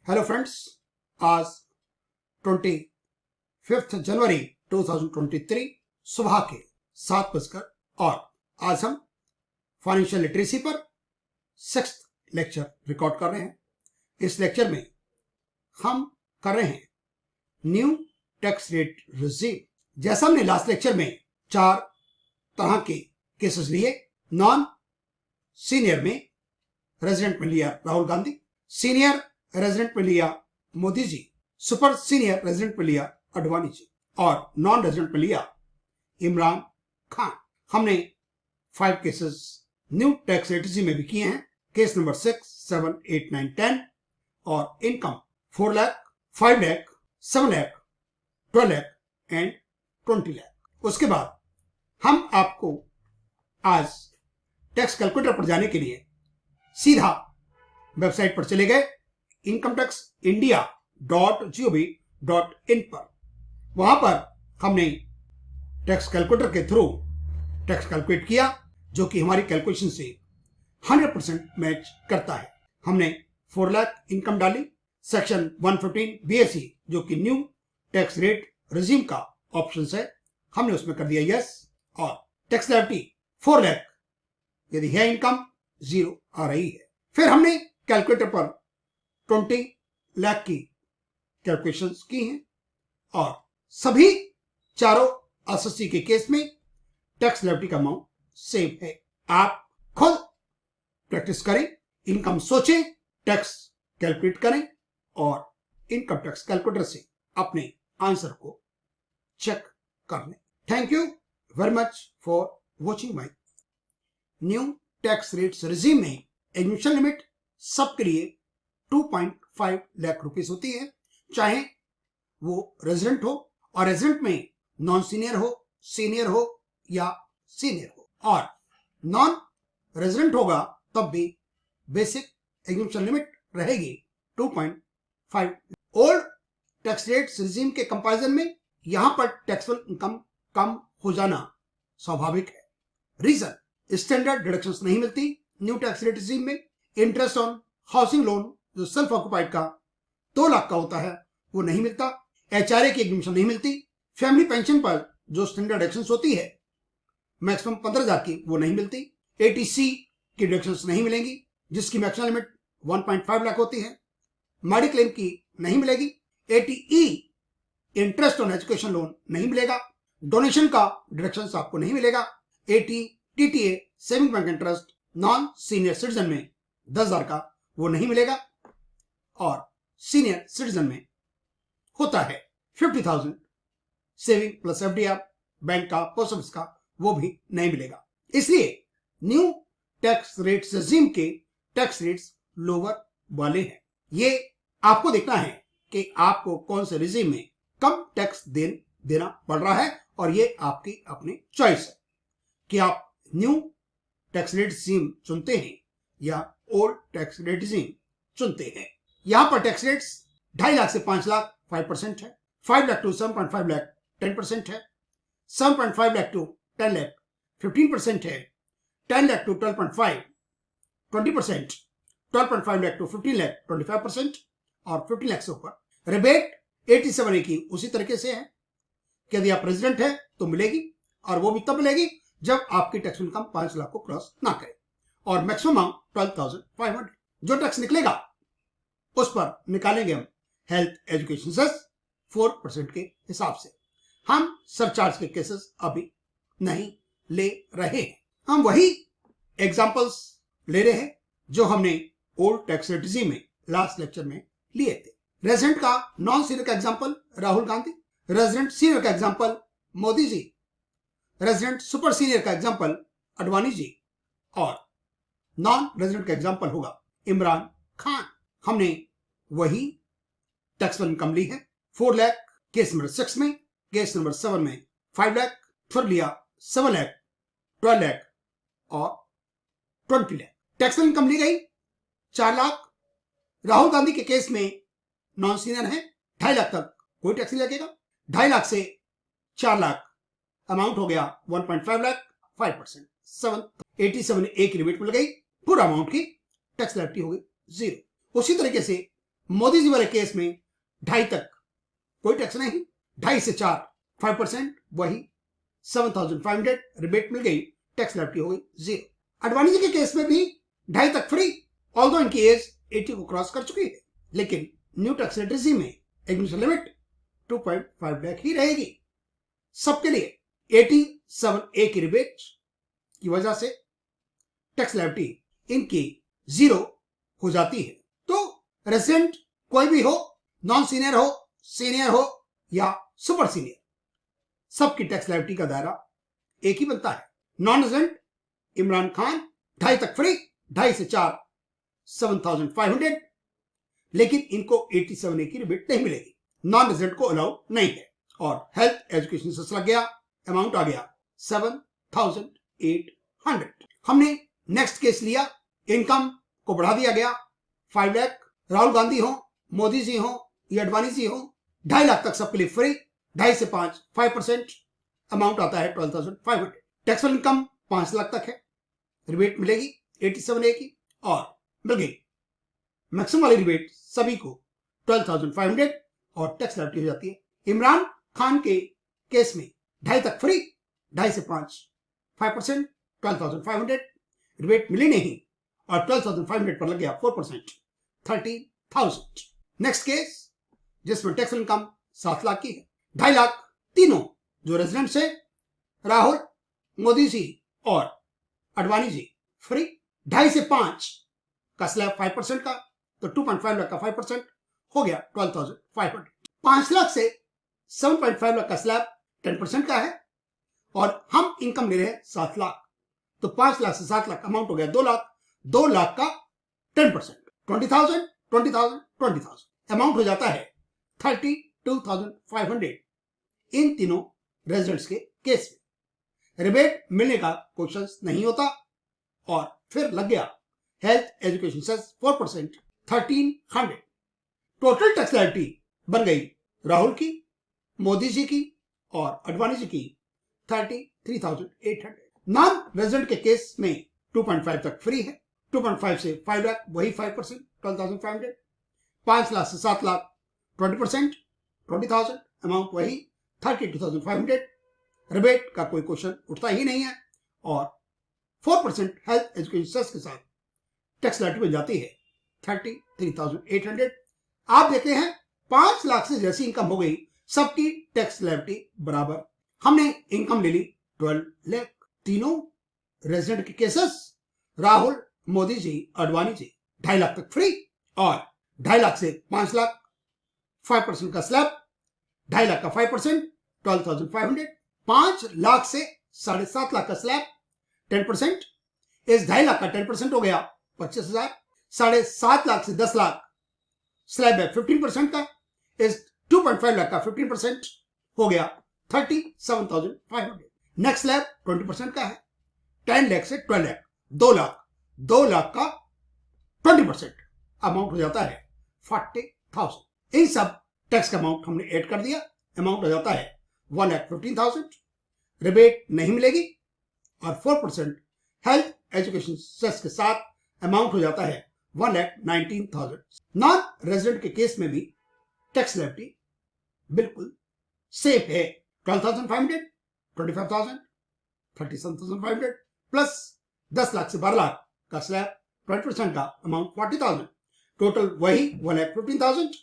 Hello friends, आज 25 जनवरी 2023 सुबह के 7 बजकर और आज हम फाइनेंशियल लिटरेसी पर 6th लेक्चर रिकॉर्ड कर रहे हैं। इस लेक्चर में हम कर रहे हैं न्यू टैक्स रेट रिजीम। जैसा हमने लास्ट लेक्चर में 4 तरह के केसेस लिए, नॉन सीनियर में रेजिडेंट में लिया राहुल गांधी, सीनियर रेजिडेंट में लिया Modi ji, super senior resident में लिया अडवाणी जी और नॉन रेजिडेंट में लिया इमरान खान। हमने 5 cases new tax rate regime में भी किए हैं। केस नंबर 6, 7, 8, 9, 10 और इनकम 4 लाख, 5 लाख, 7 लाख, 12 लाख एंड 20 लाख। उसके बाद हम आपको आज टैक्स कैलकुलेटर पर जाने के लिए सीधा वेबसाइट पर चले गए incometaxindia.gov.in पर। वहां पर हमने टैक्स कैलकुलेटर के थ्रू टैक्स कैलकुलेट किया, जो कि हमारी कैलकुलेशन से 100% मैच करता है। हमने 4 लाख इनकम डाली, सेक्शन 115 BSE जो कि न्यू टैक्स रेट रिजीम का ऑप्शन है, हमने उसमें कर दिया यस। और टैक्स लायबिलिटी 4 लाख यदि है इनकम 0 आ रही है। फिर हमने कैलकुलेटर पर 20 लाख की कैलकुलेशंस की हैं और सभी चारों एसएससी के केस में टैक्स लायबिलिटी का अमाउंट सेम है। आप खुद प्रैक्टिस करें, इनकम सोचें, टैक्स कैलकुलेट करें और इनकम टैक्स कैलकुलेटर से अपने आंसर को चेक कर लें। Thank you very much for watching my new tax rates regime में एडमिशन लिमिट सबके लिए 2.5 लाख रुपीस होती है, चाहे वो रेजिडेंट हो और रेजिडेंट में नॉन सीनियर हो, सीनियर हो या सीनियर हो। और नॉन रेजिडेंट होगा तब भी बेसिक एडमिशन लिमिट रहेगी 2.5। ओल्ड टैक्स रेट्स रिजीम के कंपैरिजन में यहां पर टैक्सेबल इनकम कम हो जाना स्वाभाविक है। रीजन, स्टैंडर्ड डिडक्शंस नहीं मिलती न्यू टैक्स रेट रिजीम में। इंटरेस्ट ऑन हाउसिंग लोन जो सेल्फ ऑक्युपाइड का 2 लाख का होता है वो नहीं मिलता। HRA की एग्जीम्पशन नहीं मिलती। फैमिली पेंशन पर जो स्टैंडर्ड डिडक्शंस होती है मैक्सिमम 15,000 की, वो नहीं मिलती। ATC की डिडक्शंस नहीं मिलेंगी जिसकी मैक्सिमम लिमिट 1.5 लाख होती है। मेडिक्लेम की नहीं मिलेगी। ATE interest on education loan नहीं मिलेगा। डोनेशन का डिडक्शंस आपको नहीं मिलेगा। TTA saving bank interest non senior citizen में 10,000 का वो नहीं मिलेगा और सीनियर सिटीजन में होता है 50,000 सेविंग प्लस FDR बैंक का, पोस्ट ऑफिस का, वो भी नहीं मिलेगा। इसलिए न्यू टैक्स रेट्स रिजीम के टैक्स रेट्स लोअर वाले हैं। ये आपको देखना है कि आपको कौन से रिजीम में कम टैक्स देना पड़ रहा है और ये आपकी अपनी चॉइस है कि आप न्यू टैक्स रेट रिजीम चुनते हैं या ओल्ड टैक्स रेट रिजीम चुनते हैं। यहां पर टैक्स रेट्स 2.5 लाख से 5 लाख 5% है, 5 लाख टू 7.5 लाख 10% है, 7.5 लाख टू 10 लाख 15% है, 10 लाख टू 12.5 20%, 12.5 लाख टू 15 लाख 25% और 15 लाख से ऊपर रिबेट 87A की उसी तरीके से है कि यदि आप रेजिडेंट है तो मिलेगी और वो भी तब मिलेगी जब आपकी टैक्स इनकम 5 लाख को क्रॉस ना करे और मैक्सिमम 12,500। जो टैक्स निकलेगा उस पर निकालेंगे हम हेल्थ एजुकेशन सेस 4% के हिसाब से। हम सरचार्ज के केसेस अभी नहीं ले रहे हैं, हम वही एग्जांपल्स ले रहे हैं जो हमने ओल्ड टैक्स रेट रिजीम में लास्ट लेक्चर में लिए थे। रेजिडेंट का नॉन सीनियर का example Rahul Gandhi, resident senior का example Modi ji, resident super senior का एग्जांपल अडवाणी जी और नॉन रेजिडेंट का एग्जांपल होगा इमरान खान। हमने वही टैक्सेबल इनकम ली है 4 लाख केस नंबर 6 में, केस नंबर 7 में 5 लाख, फिर लिया 7 लाख, 12 लाख और 20 लाख। टैक्सेबल इनकम ली गई 4 लाख। राहुल गांधी के केस में नॉन सीनियर है, 2.5 लाख तक कोई टैक्स नहीं लगेगा। 2.5 लाख से 4 लाख अमाउंट हो गया 1.5 लाख, 5%, 87A की लिमिट मिल गई, पूरा अमाउंट की टैक्स लायबिलिटी हो गई 0। उसी तरीके से मोदी जी वाले केस में 2.5 तक कोई टैक्स नहीं, 2.5 से 4 5%, वही 7,500 रिबेट मिल गई, टैक्स लाइबिलिटी हो गई 0। अडवाणी जी के केस में भी 2.5 तक फ्री, ऑल्दो इनकी एज 80 को क्रॉस कर चुकी है, लेकिन न्यू टैक्स रेट रेजिम में एग्जीक्यूशन लिमिट 2.5 लाख ही रहेगी सबके लिए। 87A की रिबेट की वजह से टैक्स लायबिलिटी इनकी 0 हो जाती है। तो रेजिडेंट कोई भी हो, नॉन सीनियर हो, सीनियर हो या सुपर सीनियर, सबकी टैक्स लायबिलिटी का दायरा एक ही बनता है। नॉन रेजिडेंट इमरान खान 2.5 तक फ्री, 2.5 से 4 7,500, लेकिन इनको 87A की रिबेट नहीं मिलेगी, नॉन रेजिडेंट को अलाउ नहीं है। और हेल्थ एजुकेशन सेस लग गया, अमाउंट आ गया 7,800। हमने नेक्स्ट केस लिया, इनकम को बढ़ा दिया गया 5 लाख, राहुल गांधी हो, मोदी जी हो या अडवाणी जी हो, 2.5 लाख तक सबके लिए फ्री, 2.5 से 5 5%, अमाउंट आता है 12,500। टैक्सेबल इनकम 5 लाख तक है, रिबेट मिलेगी 87A की और मिल गई। मैक्सिमम वाली रिबेट सभी को 12,500 और टैक्स लायबिलिटी हो जाती है। इमरान खान के केस में 2.5 तक फ्री, 2.5 से 5 5%, 12,500, रिबेट मिली नहीं और 12,500 पर लग गया 4%, 30,000। नेक्स्ट केस जिसमें टैक्स इनकम 7 लाख की है, 2.5 लाख तीनों जो रेजिडेंट्स है, राहुल, मोदी जी और अडवाणी जी फ्री, 2.5 से 5 का स्लैब 5% का, तो 2.5 लाख का 5% हो गया 12,500। 5 लाख से 7.5 लाख का स्लैब 10% का है और हम इनकम ले रहे हैं 7 लाख, तो 5 लाख से 7 लाख अमाउंट हो गया 2 लाख, 2 लाख का 10%, 20,000 20,000 20,000, अमाउंट हो जाता है 32,500 इन तीनों रेजिडेंट्स के केस में। रिबेट मिलने का क्वेश्चन नहीं होता और फिर लग गया health education cess 4%, 1,300। Total tax liability बन गई राहुल की, मोदी जी की और अडवाणी जी की 33,800। नॉन रेजिडेंट के केस में 2.5 तक फ्री है, 2.5 से 5 लाख वही 5%, 12,500, 5 लाख से 7 लाख 20%, 20,000, अमाउंट वही 32,500। रिबेट का कोई क्वेश्चन उठता ही नहीं है और 4% हेल्थ एजुकेशन सेस के साथ टैक्स लायबिलिटी बन जाती है 33,800। आप देखते हैं 5 लाख से जैसी इनकम हो गई सबकी टैक्स लायबिलिटी बराबर। हमने इनकम ले ली 12 लाख, तीनों रेजिडेंट के केसेस, राहुल, मोदी जी, अडवाणी जी 2.5 लाख तक फ्री और 2.5 लाख से 5 लाख 5% का स्लैब, 2.5 लाख का 5%, 12,500, 5 लाख से 7.5 लाख का स्लैब 10%, इस 2.5 लाख का 10% हो गया 25,000, 7.5 लाख से 10 लाख स्लैब है 15% का, इस 2.5 लाख का 15% हो गया 37,500। नेक्स्ट स्लैब 20% का है, 10 लाख से 12 लाख 2 लाख का 20% अमाउंट हो जाता है 40,000। इन सब टैक्स का अमाउंट हमने ऐड कर दिया, अमाउंट हो जाता है 1,15,000। रिबेट नहीं मिलेगी और 4% हेल्थ एजुकेशन सेस के साथ अमाउंट हो जाता है 1,19,000। नॉन रेजिडेंट के केस में भी टैक्स लायबिलिटी बिल्कुल सेफ है, 12,500, 25,000, 37,500 प्लस 10 लाख से 12 लाख का स्लैब, 20% का अमाउंट 40,000, टोटल वही 1,15,000।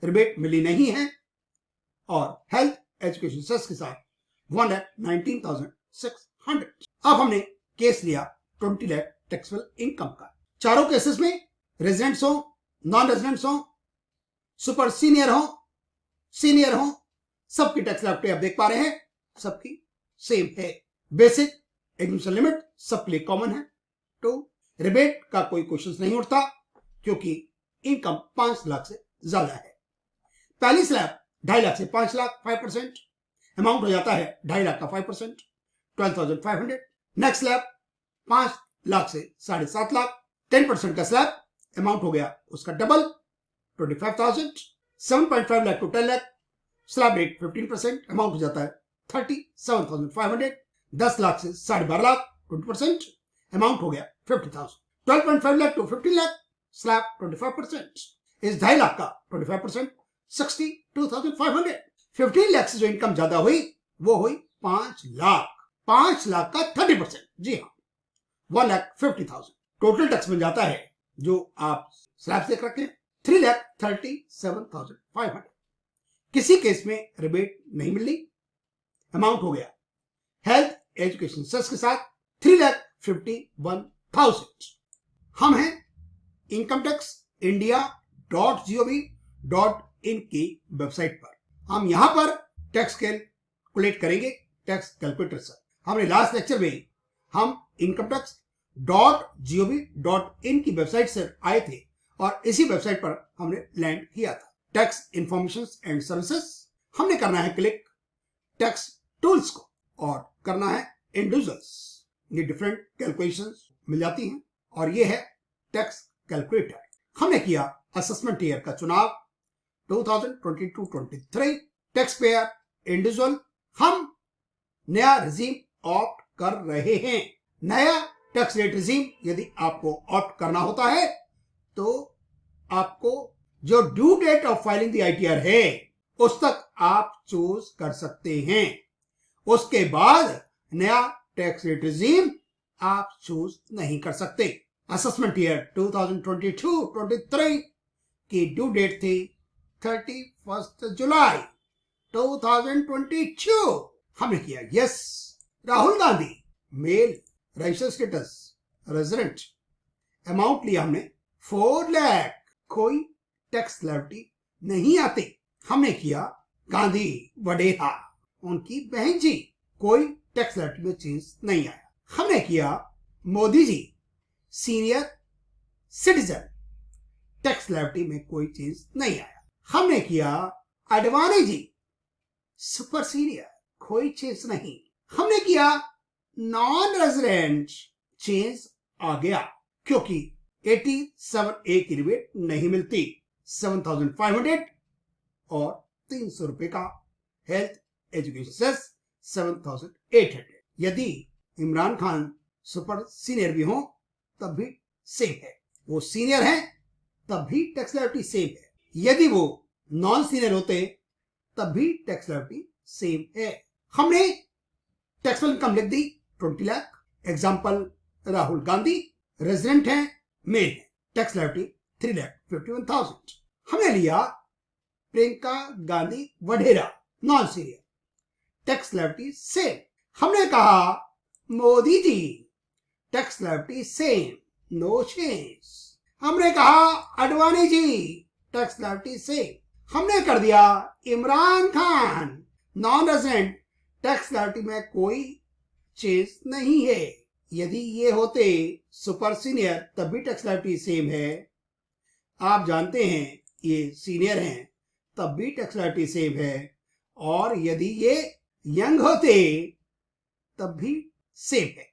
रिबेट मिली नहीं है और हेल्थ एजुकेशन सेस के साथ 1,19,600। अब हमने केस लिया 20 लाख टैक्सेबल इनकम का। चारों केसेस में रेजिडेंट्स हो, नॉन रेजिडेंट्स हो, सुपर सीनियर हो, सीनियर हो, सबकी टैक्स लायबिलिटी आप देख पा रहे हैं, सबकी सेम है। बेसिक एग्जीक्यूशन लिमिट सबके लिए कॉमन है, तो रिबेट का कोई क्वेश्चन नहीं उठता क्योंकि इनकम 5 लाख से ज्यादा है। पहली स्लैब 2.5 लाख से 5 लाख 5%, अमाउंट हो जाता है 2.5 लाख का 5%, 12,500। नेक्स्ट स्लैब 5 लाख से 7.5 लाख, 10% का स्लैब, अमाउंट हो गया उसका double 25,000। 7.5 lakh to 10 lakh, slab rate 15%, amount हो जाता है 37,500। 10 लाख से 12.5 लाख 20%, अमाउंट हो गया 50,000। 12.5 लाख टू 15 लाख, स्लैब 25%, इस 2.5 लाख का 25% 62,500। 15 लाख से जो इनकम ज्यादा हुई वो हुई 5 लाख। 5 लाख का 30%, जी हाँ, 1,50,000। टोटल टैक्स बन जाता है जो आप स्लैब देख रखे हैं 3,37,500। किसी केस में रिबेट नहीं मिली, अमाउंट हो गया हेल्थ एजुकेशन सेस के साथ 3,51,000। हम हैं इनकम टैक्स india.gov.in की वेबसाइट पर। हम यहां पर टैक्स कैलकुलेट करेंगे टैक्स कैलकुलेटर से। हमने लास्ट लेक्चर में हम इनकम टैक्स .gov.in की वेबसाइट से आए थे और इसी वेबसाइट पर हमने लैंड किया था। टैक्स इंफॉर्मेशन एंड सर्विसेज, हमने करना है क्लिक टैक्स टूल्स को और करना है इंडिविजुअल्स। ये डिफरेंट कैलकुलेशंस मिल जाती हैं और ये है टैक्स कैलकुलेटर। हमने किया असेसमेंट ईयर का चुनाव 2022-23 टैक्स पेयर इंडिविजुअल। हम नया रिजीम ऑप्ट कर रहे हैं। नया टैक्स रेट रिजीम यदि आपको ऑप्ट करना होता है तो आपको जो due date of filing the ITR है उस तक आप चूज कर सकते हैं। उसके बाद नया टैक्स रेट रिजीम आप चूज नहीं कर सकते। असेसमेंट ईयर 2022-23 की ड्यू डेट थी 31 जुलाई 2022। हमने किया yes. Rahul Gandhi male, registered status resident, amount लिया हमने 4 लाख। कोई टैक्स लायबिलिटी नहीं आती। हमने किया गांधी वडेरा, उनकी बहन जी, कोई टैक्स लायबिलिटी में चेंज नहीं आया। हमने किया Modi ji senior citizen, tax liability में कोई चेंज नहीं आया। हमने किया अडवाणी जी सुपर सीनियर, कोई चेंज नहीं। हमने किया नॉन रेजिडेंट, चेंज आ गया क्योंकि 87A की रिबेट नहीं मिलती। 7,500 और 300 रुपए का हेल्थ एजुकेशन सेस 7,800। यदि इमरान खान सुपर सीनियर भी हो तब भी सेम है। वो सीनियर हैं तब भी टैक्स लायबिलिटी सेम है। यदि वो नॉन सीनियर होते तब भी टैक्स लायबिलिटी सेम है। हमने टैक्सेबल इनकम लिख दी 20 लाख। एग्जाम्पल राहुल गांधी रेजिडेंट हैं, मेल है, टैक्स लायबिलिटी 3,51,000। हमने लिया Priyanka Gandhi Vadra non senior, tax liability same. हमने कहा Modi ji tax liability same, no change. हमने कहा Advani ji tax liability same. हमने कर दिया Imran Khan non resident, tax liability में कोई चेंज नहीं है। यदि ये होते सुपर सीनियर तब भी टैक्स लायबिलिटी सेम है। आप जानते हैं ये सीनियर हैं तब भी टैक्स लायबिलिटी सेम है। और यदि ये यंग होते तब भी सेम है।